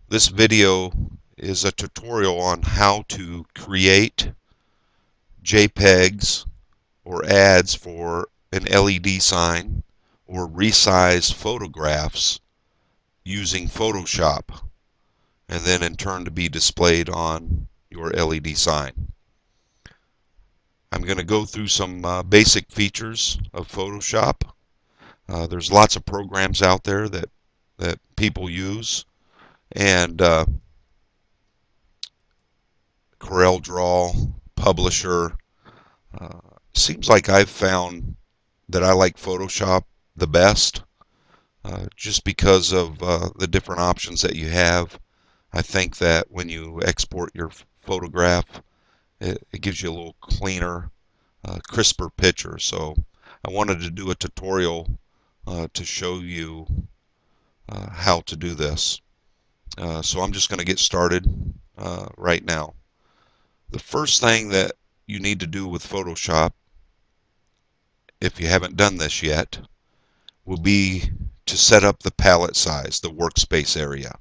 This video is a tutorial on how to create JPEGs or ads for an LED sign or resize photographs using Photoshop and then in turn to be displayed on your LED sign. I'm going to go through some basic features of Photoshop. There's lots of programs out there that people use, and CorelDRAW, Publisher. Uh, Seems like I've found that I like Photoshop the best, just because of the different options that you have. I think that when you export your photograph, it gives you a little cleaner, crisper picture. So I wanted to do a tutorial to show you how to do this. So I'm just going to get started right now. The first thing that you need to do with Photoshop, if you haven't done this yet, will be to set up the palette size, the workspace area.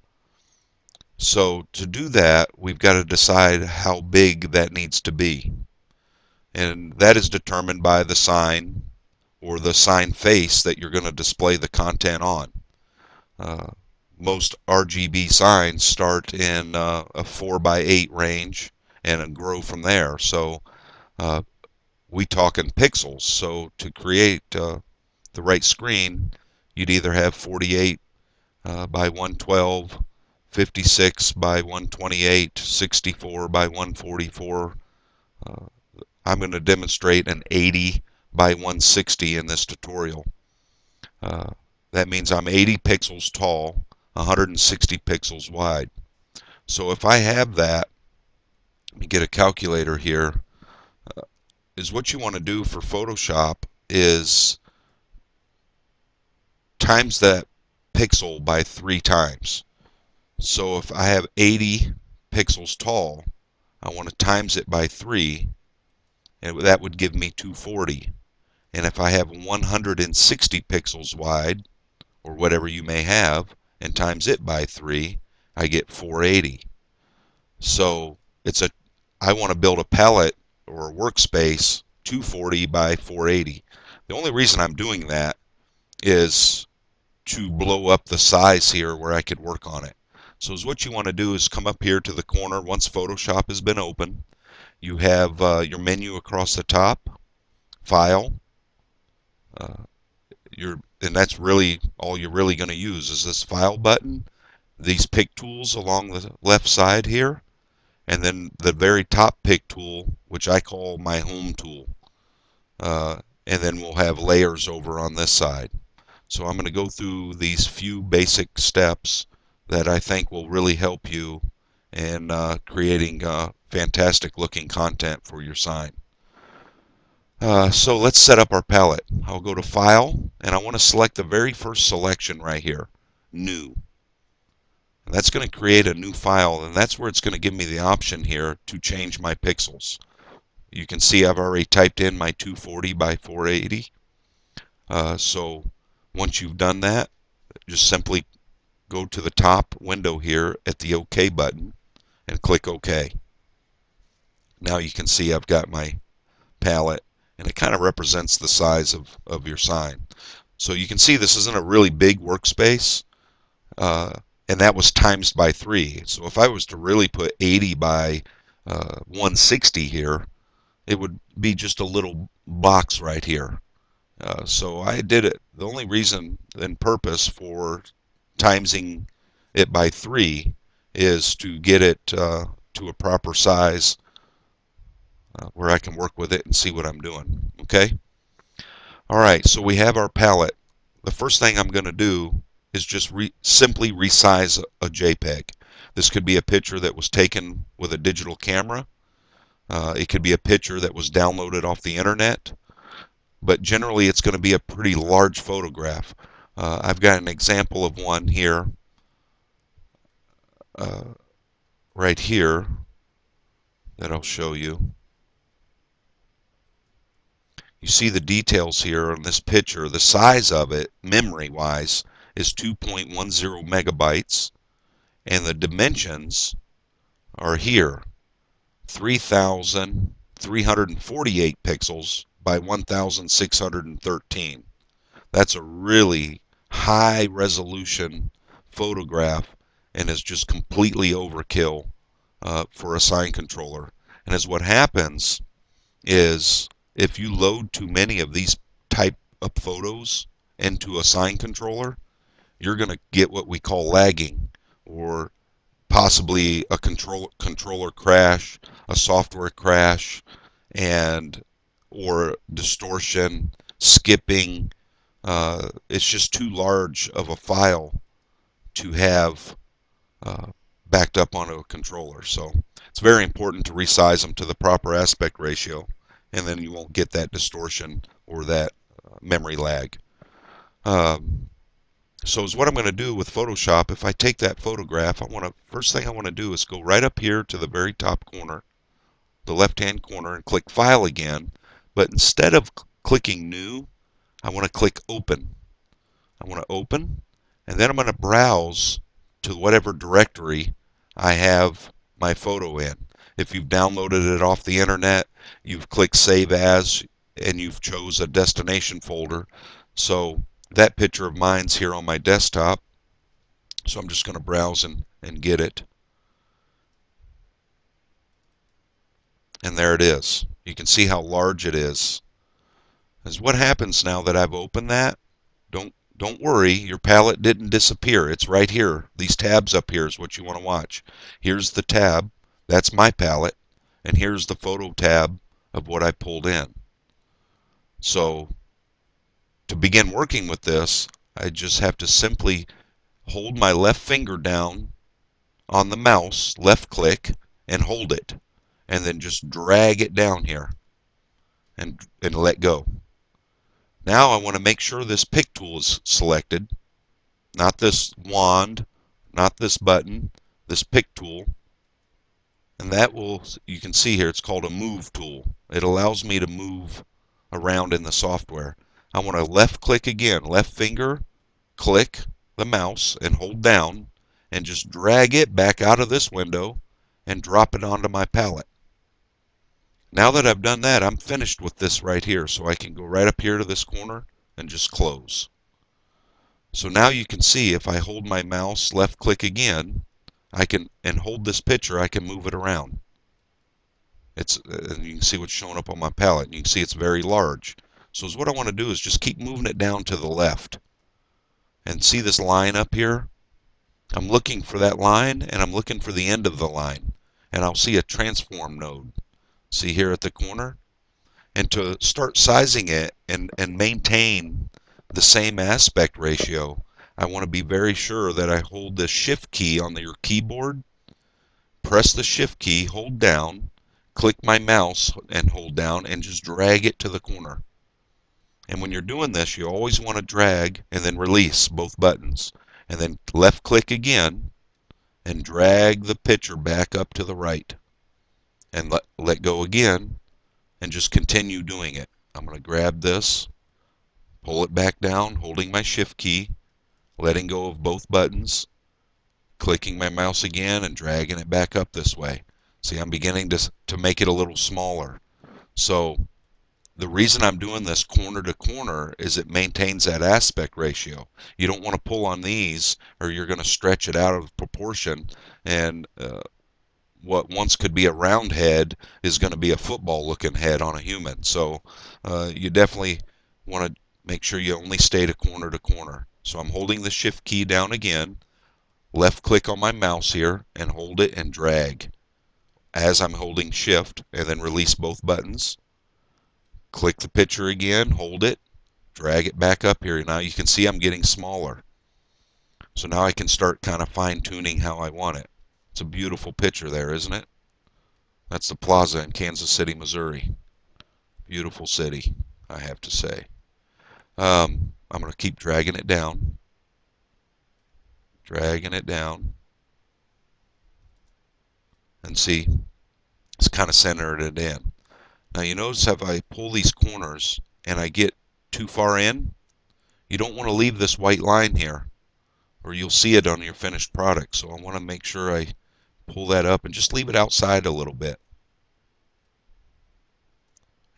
So to do that, we've got to decide how big that needs to be. And that is determined by the sign or the sign face that you're going to display the content on. Uh, Most RGB signs start in a 4 by 8 range and grow from there. So uh, we talk in pixels. So to create the right screen, you'd either have 48 by 112, 56 by 128, 64 by 144. Uh, I'm going to demonstrate an 80 by 160 in this tutorial. Uh, that means I'm 80 pixels tall, 160 pixels wide. So if I have that, let me get a calculator here, is what you want to do for Photoshop is times that pixel by 3 times. So if I have 80 pixels tall, I want to times it by 3, and that would give me 240. And if I have 160 pixels wide, or whatever you may have, and times it by 3, I get 480. So I want to build a palette or a workspace 240 by 480. The only reason I'm doing that is to blow up the size here where I could work on it. So what you want to do is come up here to the corner once Photoshop has been open. You have your menu across the top, File, uh, and that's really all you're really going to use is this File button, these pick tools along the left side here, and then the very top pick tool, which I call my home tool. And then we'll have layers over on this side. So I'm going to go through these few basic steps that I think will really help you in creating fantastic looking content for your sign. So let's set up our palette. I'll go to File, and I want to select the very first selection right here, New. And that's going to create a new file, and that's where it's going to give me the option here to change my pixels. You can see I've already typed in my 240 by 480. So once you've done that, just simply go to the top window here at the OK button and click OK. Now you can see I've got my palette, and it kind of represents the size of your sign. So you can see this isn't a really big workspace, uh, and that was times by 3. So if I was to really put 80 by 160 here, it would be just a little box right here. So I did it. The only reason and purpose for timesing it by 3 is to get it to a proper size where I can work with it and see what I'm doing. Okay? All right, so we have our palette. The first thing I'm going to do is just simply resize a JPEG. This could be a picture that was taken with a digital camera. It could be a picture that was downloaded off the internet. But generally it's going to be a pretty large photograph. I've got an example of one here, uh, right here, that I'll show you. You see the details here on this picture. The size of it, memory-wise, is 2.10 megabytes, and the dimensions are here, 3,348 pixels by 1,613. That's a really high resolution photograph and is just completely overkill for a sign controller. And as what happens is if you load too many of these type of photos into a sign controller, you're going to get what we call lagging, or possibly a controller crash, a software crash, and or distortion, skipping. It's just too large of a file to have uh, backed up onto a controller. So it's very important to resize them to the proper aspect ratio, and then you won't get that distortion or that memory lag. Um, so is what I'm going to do with Photoshop. If I take that photograph, first thing I want to do is go right up here to the very top corner, the left-hand corner, and click File again. But instead of clicking New, I want to click Open. I want to open, and then I'm going to browse to whatever directory I have my photo in. If you've downloaded it off the internet, you've clicked Save As, and you've chose a destination folder. So that picture of mine's here on my desktop. So I'm just going to browse and get it. And there it is. You can see how large it is. As what happens now that I've opened that, don't worry, your palette didn't disappear. It's right here. These tabs up here is what you want to watch. Here's the tab. That's my palette. And here's the photo tab of what I pulled in. So to begin working with this, I just have to simply hold my left finger down on the mouse, left click, and hold it. And then just drag it down here and let go. Now I want to make sure this pick tool is selected. Not this wand, not this button, this pick tool. And that will, you can see here, it's called a move tool. It allows me to move around in the software. I want to left click again, left finger, click the mouse and hold down and just drag it back out of this window and drop it onto my palette. Now that I've done that, I'm finished with this right here, so I can go right up here to this corner and just close. So now you can see if I hold my mouse, left click again, and hold this picture, I can move it around. And you can see what's showing up on my palette. You can see it's very large. So what I want to do is just keep moving it down to the left. And see this line up here? I'm looking for that line, and I'm looking for the end of the line. And I'll see a transform node. See here at the corner? And to start sizing it and maintain the same aspect ratio, I want to be very sure that I hold the shift key on your keyboard, press the shift key, hold down, click my mouse and hold down, and just drag it to the corner. And when you're doing this, you always want to drag and then release both buttons. And then left click again and drag the picture back up to the right. And let go again and just continue doing it. I'm going to grab this, pull it back down, holding my shift key, letting go of both buttons, clicking my mouse again and dragging it back up this way. See, I'm beginning to make it a little smaller. So the reason I'm doing this corner to corner is it maintains that aspect ratio. You don't want to pull on these or you're going to stretch it out of proportion, and what once could be a round head is going to be a football looking head on a human. So you definitely want to make sure you only stay to corner. So I'm holding the shift key down again, left click on my mouse here and hold it and drag as I'm holding shift, and then release both buttons. Click the picture again, hold it, drag it back up here. Now you can see I'm getting smaller. So now I can start kind of fine tuning how I want it. It's a beautiful picture there, isn't it? That's the plaza in Kansas City, Missouri. Beautiful city, I have to say. I'm going to keep dragging it down, and see, it's kind of centered it in. Now you notice if I pull these corners and I get too far in, you don't want to leave this white line here, or you'll see it on your finished product. So I want to make sure I pull that up and just leave it outside a little bit.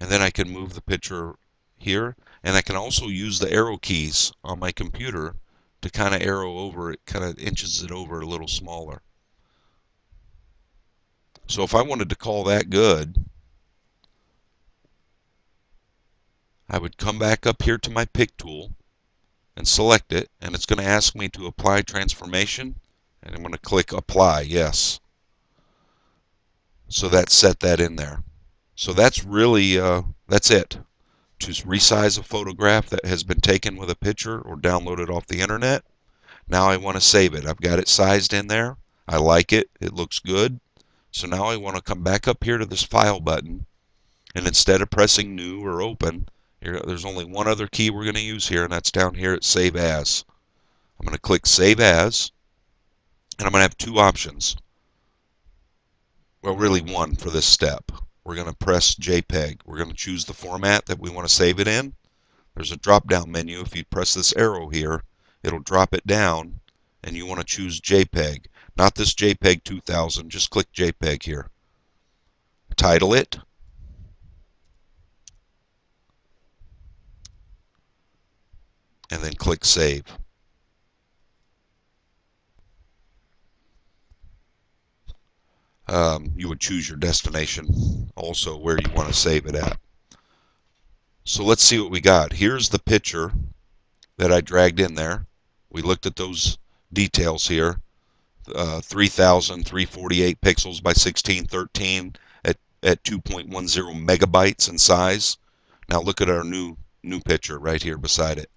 And then I can move the picture here, and I can also use the arrow keys on my computer to kind of arrow over it, kind of inches it over a little smaller. So if I wanted to call that good, I would come back up here to my pick tool and select it, and it's going to ask me to apply transformation, and I'm going to click apply, yes. So that set that in there. So that's really, that's it. To resize a photograph that has been taken with a picture or downloaded off the internet. Now I want to save it. I've got it sized in there. I like it. It looks good. So now I want to come back up here to this file button, and instead of pressing new or open, there's only one other key we're going to use here, and that's down here at save as. I'm going to click save as, and I'm going to have two options. Well, really one for this step. We're going to press JPEG. We're going to choose the format that we want to save it in. There's a drop-down menu. If you press this arrow here, it'll drop it down, and you want to choose JPEG. Not this JPEG 2000, just click JPEG here. Title it. And then click Save. You would choose your destination, also where you want to save it at. So let's see what we got. Here's the picture that I dragged in there. We looked at those details here. 3,348 pixels by 1613 at 2.10 megabytes in size. Now look at our new picture right here beside it.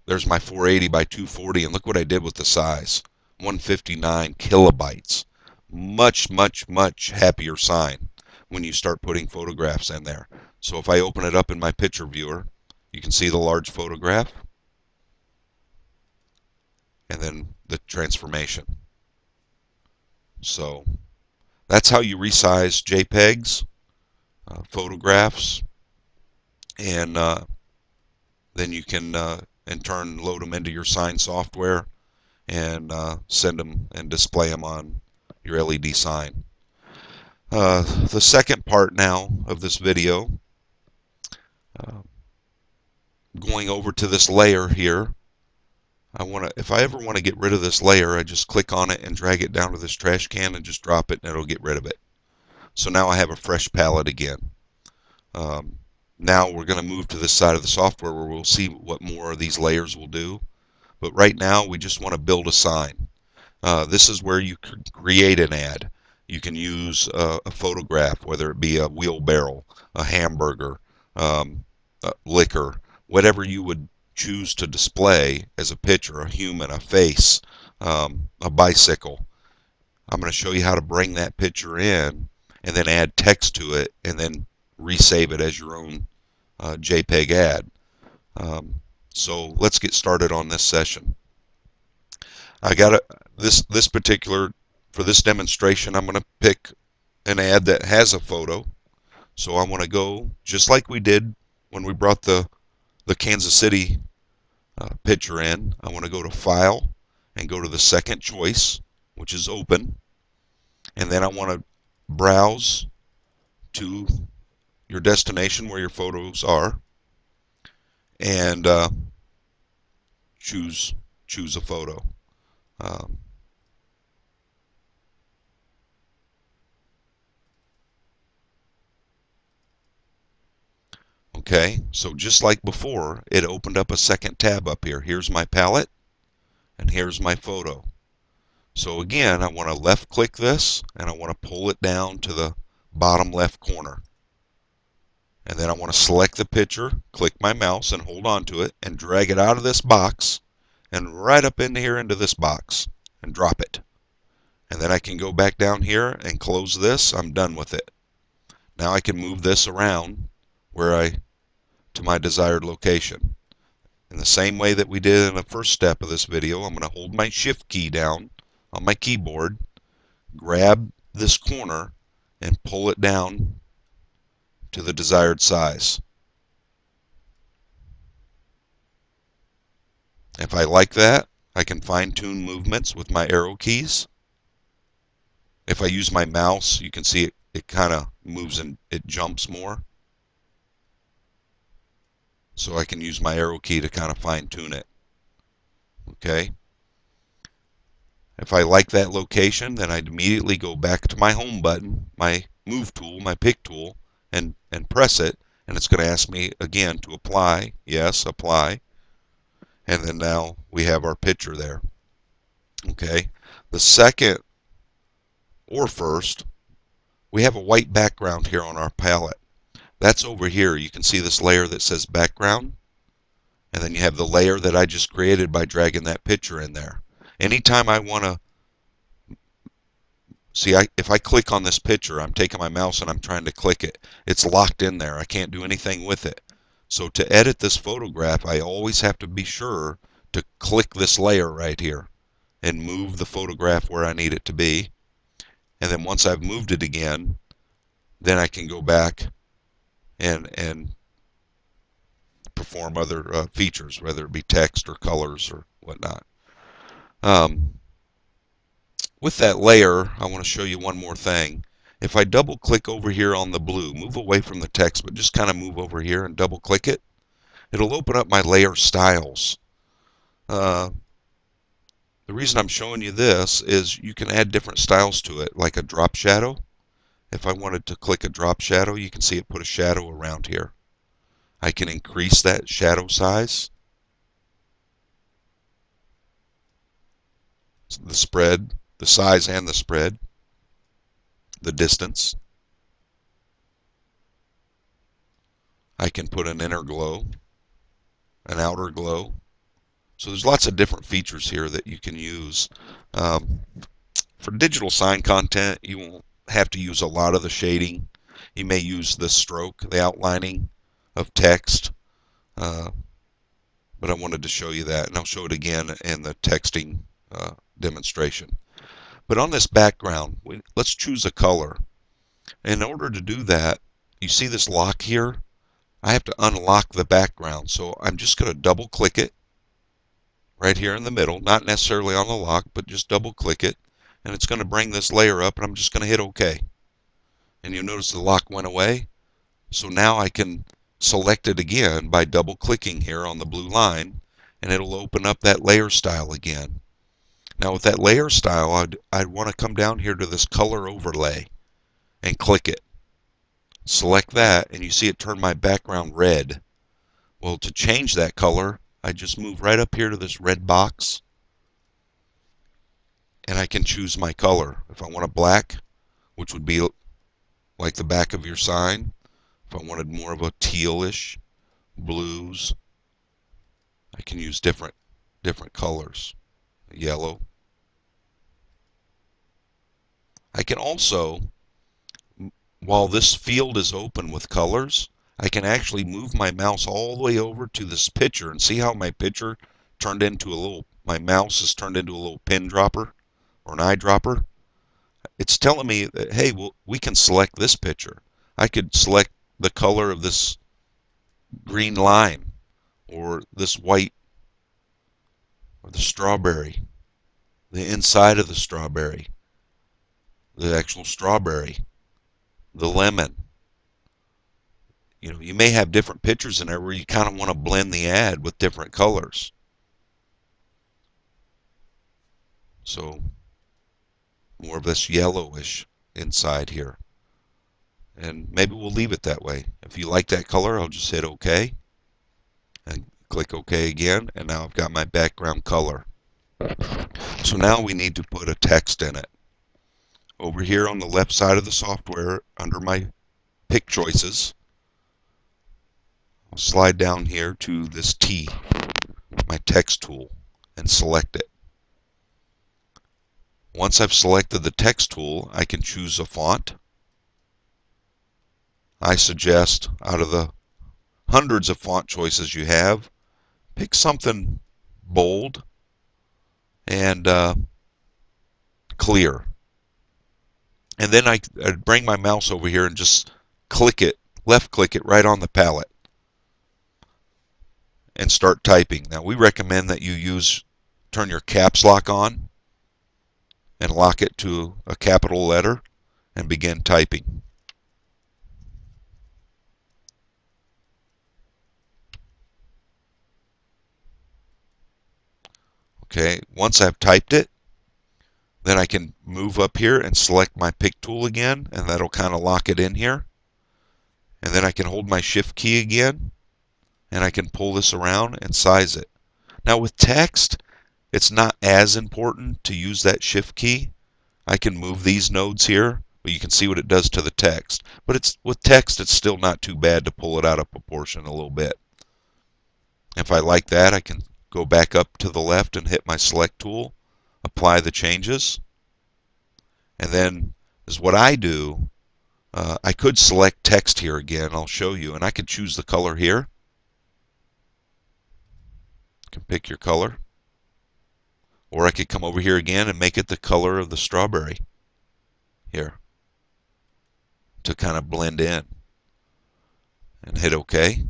There's my 480 by 240, and look what I did with the size. 159 kilobytes. Much, much, much happier sign when you start putting photographs in there. So if I open it up in my picture viewer, you can see the large photograph and then the transformation. So that's how you resize JPEGs, photographs, and then you can in turn load them into your sign software and send them and display them on your LED sign. The second part now of this video, uh, going over to this layer here. If I ever want to get rid of this layer, I just click on it and drag it down to this trash can and just drop it, and it'll get rid of it. So now I have a fresh palette again. Now we're going to move to this side of the software where we'll see what more of these layers will do. But right now we just want to build a sign. This is where you create an ad. You can use a photograph, whether it be a wheelbarrow, a hamburger, a liquor, whatever you would choose to display as a picture, a human, a face, a bicycle. I'm going to show you how to bring that picture in and then add text to it and then resave it as your own JPEG ad. So let's get started on this session. I got this particular, for this demonstration, I'm going to pick an ad that has a photo. So I want to go just like we did when we brought the Kansas City picture in. I want to go to File and go to the second choice, which is Open. And then I want to browse to your destination where your photos are and choose a photo. Um, Okay, so just like before, it opened up a second tab up here. Here's my palette, and here's my photo. So again, I want to left click this, and I want to pull it down to the bottom left corner. And then I want to select the picture, click my mouse, and hold on to it, and drag it out of this box, and right up in here into this box, and drop it. And then I can go back down here and close this. I'm done with it. Now I can move this around to my desired location. In the same way that we did in the first step of this video, I'm going to hold my shift key down on my keyboard, grab this corner, and pull it down to the desired size. If I like that, I can fine-tune movements with my arrow keys. If I use my mouse, you can see it kind of moves and it jumps more. So I can use my arrow key to kind of fine-tune it. Okay. If I like that location, then I'd immediately go back to my home button, my move tool, my pick tool, and press it. And it's going to ask me again to apply. Yes, apply. And then now we have our picture there. Okay. The second or first, we have a white background here on our palette. That's over here. You can see this layer that says background. And then you have the layer that I just created by dragging that picture in there. Anytime I want to see, if I click on this picture, I'm taking my mouse and I'm trying to click it. It's locked in there. I can't do anything with it. So to edit this photograph, I always have to be sure to click this layer right here and move the photograph where I need it to be. And then once I've moved it again, then I can go back and perform other features, whether it be text or colors or whatnot. Um, with that layer, I want to show you one more thing. If I double click over here on the blue, move away from the text, but just kind of move over here and double click it, it'll open up my layer styles. Uh, the reason I'm showing you this is you can add different styles to it, like a drop shadow. If I wanted to click a drop shadow, you can see it put a shadow around here. I can increase that shadow size, the spread, the size and the spread, the distance. I can put an inner glow, an outer glow. So there's lots of different features here that you can use. Um, for digital sign content, you won't have to use a lot of the shading. You may use the stroke, the outlining of text. Uh, but I wanted to show you that, and I'll show it again in the texting demonstration. But on this background, let's choose a color. In order to do that, you see this lock here? I have to unlock the background. So I'm just going to double click it right here in the middle, not necessarily on the lock, but just double click it. And it's going to bring this layer up, and I'm just going to hit OK. And you'll notice the lock went away. So now I can select it again by double clicking here on the blue line, and it'll open up that layer style again. Now with that layer style, I'd want to come down here to this color overlay and click it. Select that, and you see it turn my background red. Well, to change that color, I just move right up here to this red box, and I can choose my color. If I want a black, which would be like the back of your sign, if I wanted more of a tealish, blues, I can use different colors. Yellow. I can also, while this field is open with colors, I can actually move my mouse all the way over to this picture and see how my picture turned into a little, my mouse is turned into a little pin dropper or an eyedropper. It's telling me that, hey, well, we can select this picture. I could select the color of this green lime or this white or the strawberry, the inside of the strawberry, the actual strawberry, the lemon. You know, you may have different pictures in there where you kind of want to blend the ad with different colors. So more of this yellowish inside here. And maybe we'll leave it that way. If you like that color, I'll just hit OK and click OK again. And now I've got my background color. So now we need to put a text in it. Over here on the left side of the software, under my pick choices, I'll slide down here to this T, my text tool, and select it. Once I've selected the text tool, I can choose a font. I suggest, out of the hundreds of font choices you have, pick something bold and clear. And then I'd bring my mouse over here and just click it, left click it right on the palette. and start typing. Now we recommend that you turn your caps lock on and lock it to a capital letter and begin typing. Okay, once I've typed it, then I can move up here and select my pick tool again, and that'll kind of lock it in here. And then I can hold my shift key again, and I can pull this around and size it. Now with text, it's not as important to use that shift key. I can move these nodes here, but you can see what it does to the text. But with text, it's still not too bad to pull it out of proportion a little bit. If I like that, I can go back up to the left and hit my select tool, apply the changes, and then is what I do. I could select text here again, I'll show you, and I could choose the color here. You can pick your color. Or I could come over here again and make it the color of the strawberry here to kind of blend in, and hit OK.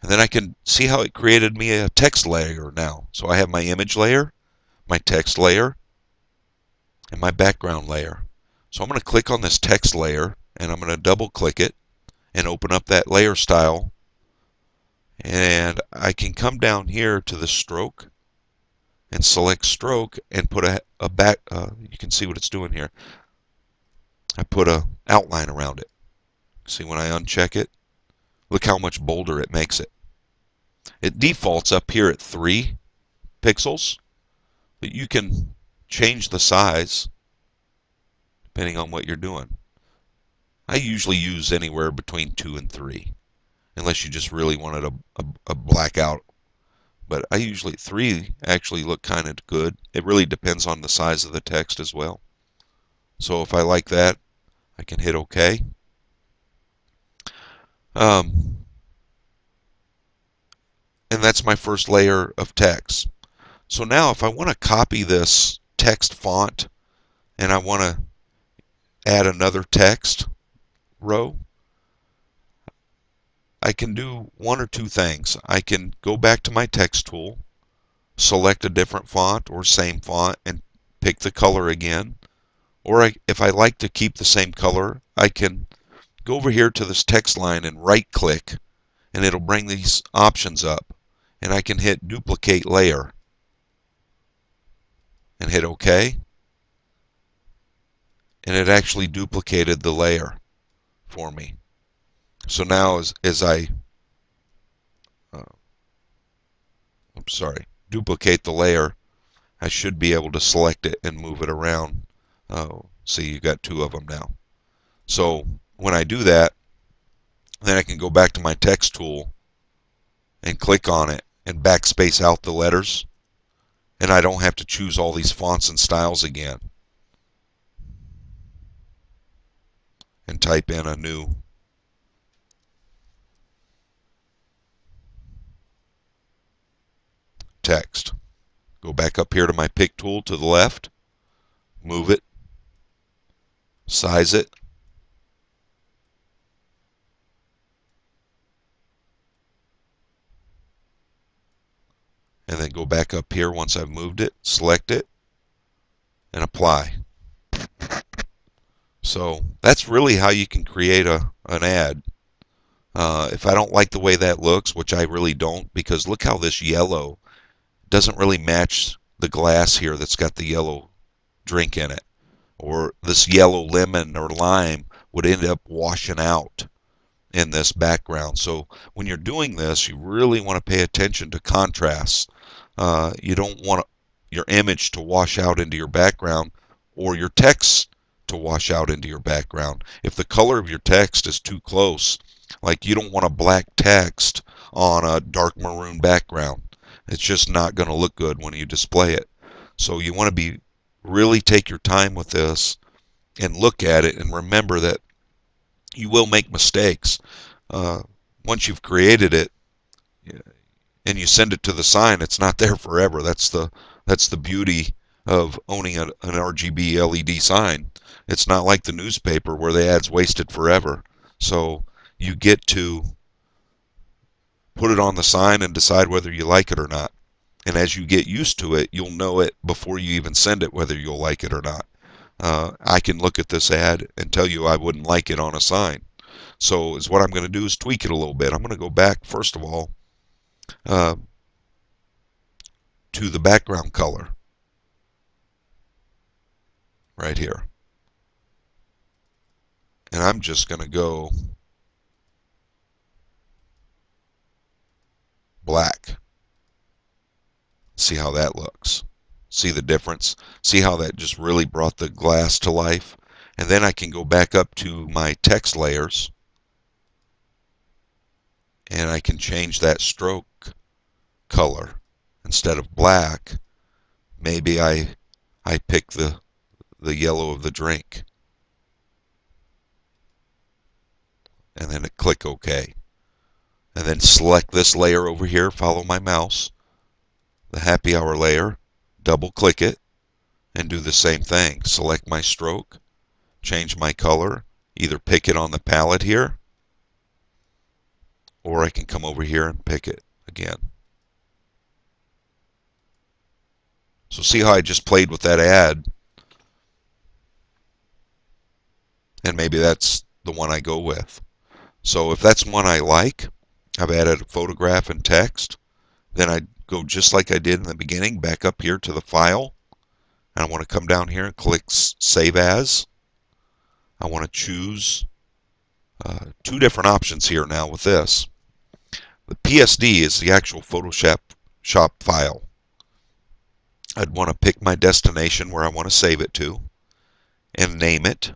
And then I can see how it created me a text layer now. So I have my image layer, my text layer, and my background layer. So I'm going to click on this text layer, and I'm going to double click it and open up that layer style. And I can come down here to the stroke and select stroke and put a back, you can see what it's doing here. I put a outline around it. See when I uncheck it, look how much bolder it makes it. It defaults up here at 3 pixels, but you can change the size depending on what you're doing. I usually use anywhere between 2 and 3, unless you just really wanted a blackout. But I usually 3 actually look kind of good. It really depends on the size of the text as well. So if I like that, I can hit OK. And that's my first layer of text. So now if I want to copy this text font and I want to add another text row, I can do one or two things. I can go back to my text tool, select a different font or same font, and pick the color again. Or if I like to keep the same color, I can go over here to this text line and right click, and it'll bring these options up. And I can hit duplicate layer and hit OK. And it actually duplicated the layer for me. So now as I duplicate the layer, I should be able to select it and move it around. See, you got 2 of them now. So when I do that, then I can go back to my text tool and click on it and backspace out the letters, and I don't have to choose all these fonts and styles again and type in a new text. Go back up here to my pick tool to the left, move it, size it, and then go back up here once I've moved it, select it, and apply. So that's really how you can create an ad. If I don't like the way that looks, which I really don't, because look how this yellow doesn't really match the glass here that's got the yellow drink in it. Or this yellow lemon or lime would end up washing out in this background. So when you're doing this, you really want to pay attention to contrast. You don't want your image to wash out into your background or your text to wash out into your background. If the color of your text is too close, like you don't want a black text on a dark maroon background. It's just not going to look good when you display it. So you want to really take your time with this and look at it and remember that you will make mistakes. Once you've created it and you send it to the sign, it's not there forever. That's the beauty of owning an RGB LED sign. It's not like the newspaper where the ad's wasted forever. So you get to put it on the sign and decide whether you like it or not. And as you get used to it, you'll know it before you even send it whether you'll like it or not. I can look at this ad and tell you I wouldn't like it on a sign. So is what I'm going to do is tweak it a little bit. I'm going to go back, first of all, uh, to the background color right here. And I'm just going to go black. See how that looks. See the difference? See how that just really brought the glass to life? And then I can go back up to my text layers and I can change that stroke color. Instead of black, maybe I pick the yellow of the drink. And then click OK. And then select this layer over here, follow my mouse, the happy hour layer, double click it, and do the same thing. Select my stroke, change my color, either pick it on the palette here, or I can come over here and pick it again. So see how I just played with that ad, and maybe that's the one I go with. So if that's one I like, I've added a photograph and text, then I go just like I did in the beginning, back up here to the file, and I want to come down here and click Save As. I want to choose two different options here now with this. The PSD is the actual Photoshop file. I'd want to pick my destination where I want to save it to and name it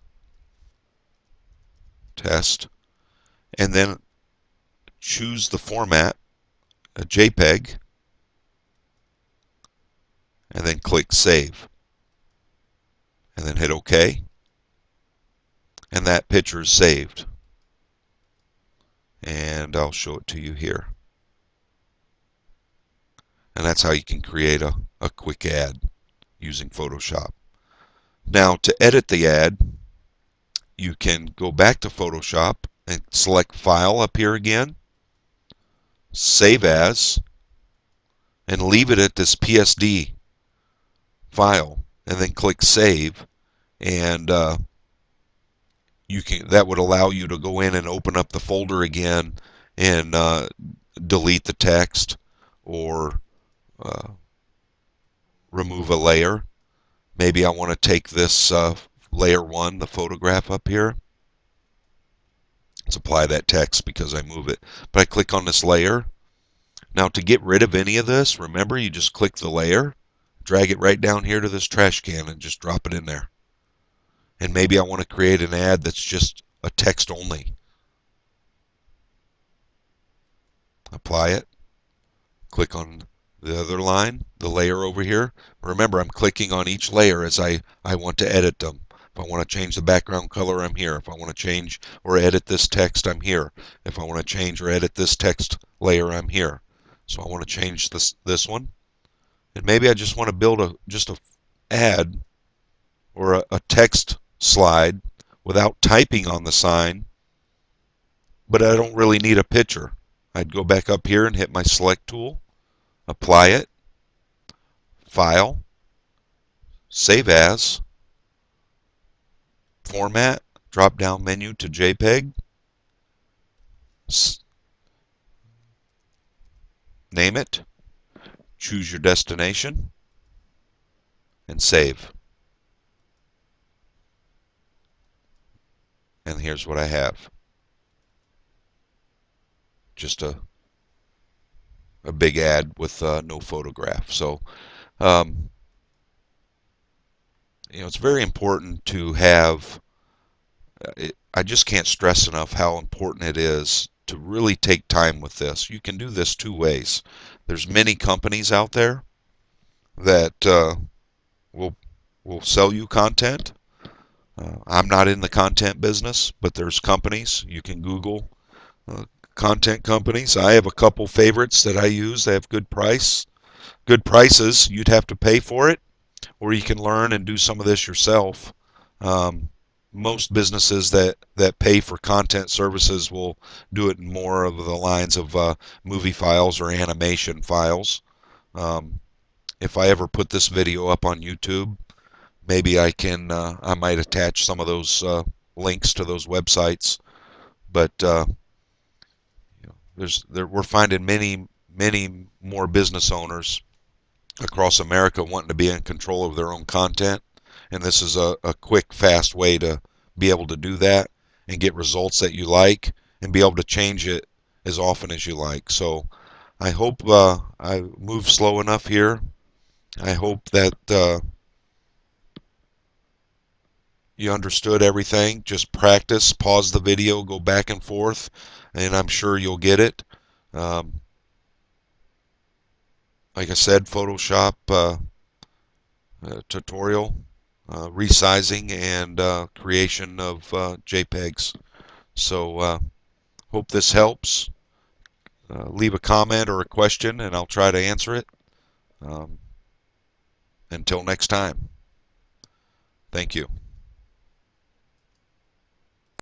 test, and then choose the format, a JPEG, and then click Save, and then hit OK, and that picture is saved. And I'll show it to you here. And that's how you can create a quick ad using Photoshop. Now to edit the ad, you can go back to Photoshop and select File up here again, Save As, and leave it at this PSD file, and then click Save, and that would allow you to go in and open up the folder again and delete the text or remove a layer. Maybe I want to take this layer 1, the photograph up here. Let's apply that text because I move it. But I click on this layer. Now to get rid of any of this, remember you just click the layer, drag it right down here to this trash can and just drop it in there. And maybe I want to create an ad that's just a text only. Apply it. Click on the other line, the layer over here. Remember, I'm clicking on each layer as I want to edit them. If I want to change the background color, I'm here. If I want to change or edit this text, I'm here. If I want to change or edit this text layer, I'm here. So I want to change this one. And maybe I just want to build just a ad or a text slide without typing on the sign, but I don't really need a picture. I'd go back up here and hit my select tool, apply it, file, save as, format, drop down menu to JPEG, name it, choose your destination, and save. And here's what I have. Just a big ad with no photograph. So, it's very important to have, I just can't stress enough how important it is to really take time with this. You can do this two ways. There's many companies out there that will sell you content. I'm not in the content business, but there's companies. You can Google content companies. I have a couple favorites that I use. They have good prices. You'd have to pay for it, or you can learn and do some of this yourself. most businesses that pay for content services will do it in more of the lines of movie files or animation files. Um, if I ever put this video up on YouTube, maybe I might attach some of those links to those websites. But we're finding many more business owners across America wanting to be in control of their own content, and this is a quick, fast way to be able to do that and get results that you like and be able to change it as often as you like. So I hope I move slow enough here. I hope that you understood everything. Just practice, pause the video, go back and forth, and I'm sure you'll get it. Um, like I said, Photoshop tutorial, resizing, and creation of JPEGs. So hope this helps. Leave a comment or a question, and I'll try to answer it. Um, until next time, thank you.